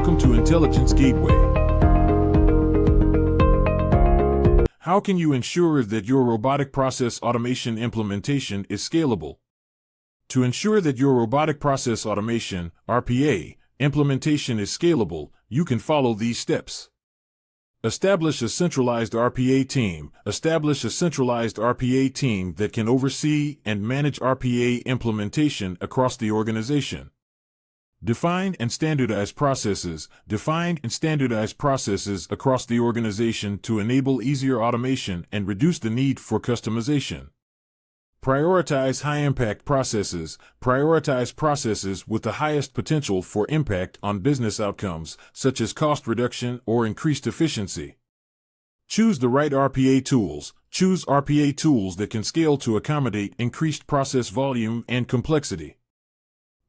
Welcome to Intelligence Gateway. How can you ensure that your robotic process automation implementation is scalable? To ensure that your robotic process automation (RPA) implementation is scalable, you can follow these steps. Establish a centralized RPA team. Establish a centralized RPA team that can oversee and manage RPA implementation across the organization. Define and standardize processes. Define and standardize processes across the organization to enable easier automation and reduce the need for customization. Prioritize high-impact processes. Prioritize processes with the highest potential for impact on business outcomes, such as cost reduction or increased efficiency. Choose the right RPA tools. Choose RPA tools that can scale to accommodate increased process volume and complexity.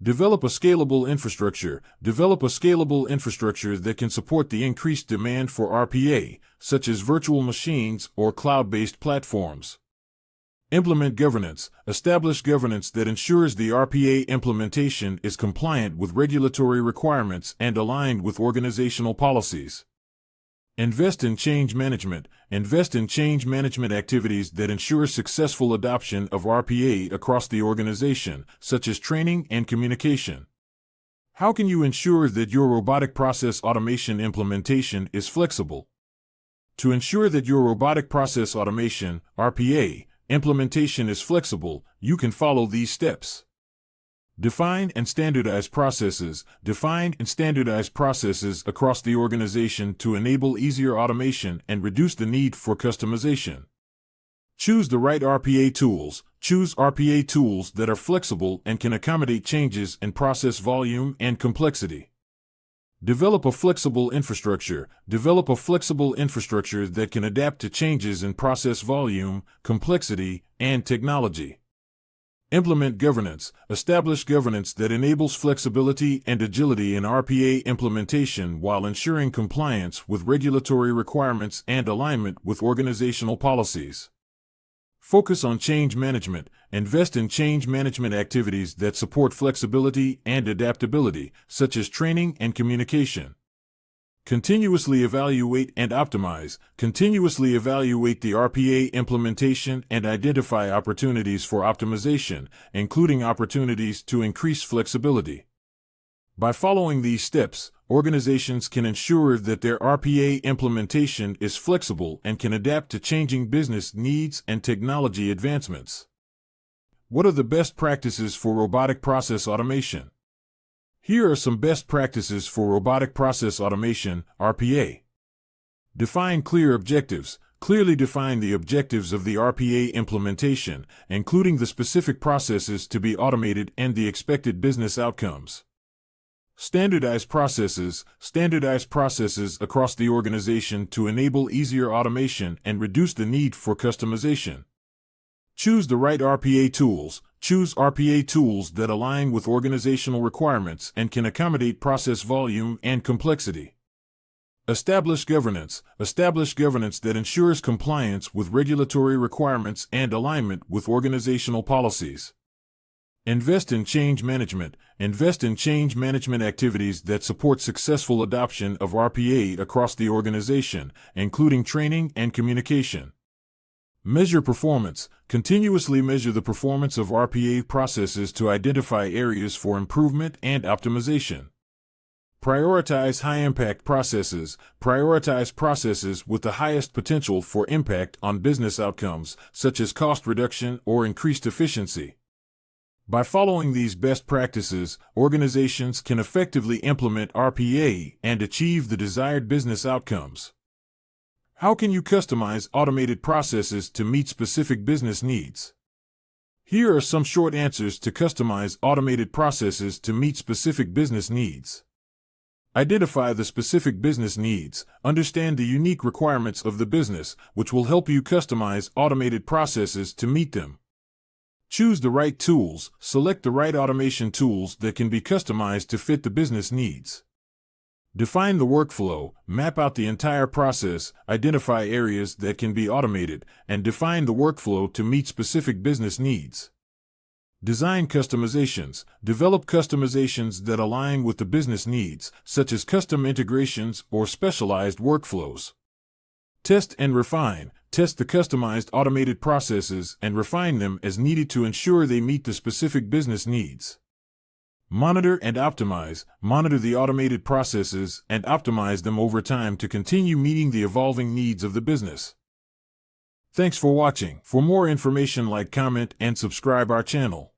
Develop a scalable infrastructure. Develop a scalable infrastructure that can support the increased demand for RPA, such as virtual machines or cloud-based platforms. Implement governance. Establish governance that ensures the RPA implementation is compliant with regulatory requirements and aligned with organizational policies. Invest in change management. Invest in change management activities that ensure successful adoption of RPA across the organization, such as training and communication. How can you ensure that your robotic process automation implementation is flexible? To ensure that your robotic process automation (RPA) implementation is flexible, you can follow these steps. Define and standardize processes. Define and standardize processes across the organization to enable easier automation and reduce the need for customization. Choose the right RPA tools. Choose RPA tools that are flexible and can accommodate changes in process volume and complexity. Develop a flexible infrastructure. Develop a flexible infrastructure that can adapt to changes in process volume, complexity, and technology. Implement governance. Establish governance that enables flexibility and agility in RPA implementation while ensuring compliance with regulatory requirements and alignment with organizational policies. Focus on change management. Invest in change management activities that support flexibility and adaptability, such as training and communication. Continuously evaluate and optimize. Continuously evaluate the RPA implementation and identify opportunities for optimization, including opportunities to increase flexibility. By following these steps, organizations can ensure that their RPA implementation is flexible and can adapt to changing business needs and technology advancements. What are the best practices for robotic process automation? Here are some best practices for robotic process automation, RPA. Define clear objectives. Clearly define the objectives of the RPA implementation, including the specific processes to be automated and the expected business outcomes. Standardize processes. Standardize processes across the organization to enable easier automation and reduce the need for customization. Choose the right RPA tools. Choose RPA tools that align with organizational requirements and can accommodate process volume and complexity. Establish governance. Establish governance that ensures compliance with regulatory requirements and alignment with organizational policies. Invest in change management. Invest in change management activities that support successful adoption of RPA across the organization, including training and communication. Measure performance. Continuously measure the performance of RPA processes to identify areas for improvement and optimization. Prioritize high-impact processes. Prioritize processes with the highest potential for impact on business outcomes, such as cost reduction or increased efficiency. By following these best practices, organizations can effectively implement RPA and achieve the desired business outcomes. How can you customize automated processes to meet specific business needs? Here are some short answers to customize automated processes to meet specific business needs. Identify the specific business needs. Understand the unique requirements of the business, which will help you customize automated processes to meet them. Choose the right tools. Select the right automation tools that can be customized to fit the business needs. Define the workflow, map out the entire process, identify areas that can be automated, and define the workflow to meet specific business needs. Design customizations. Develop customizations that align with the business needs, such as custom integrations or specialized workflows. Test and refine. Test the customized automated processes and refine them as needed to ensure they meet the specific business needs. Monitor and optimize. Monitor the automated processes and optimize them over time to continue meeting the evolving needs of the business. Thanks for watching. For more information, like, comment, and subscribe our channel.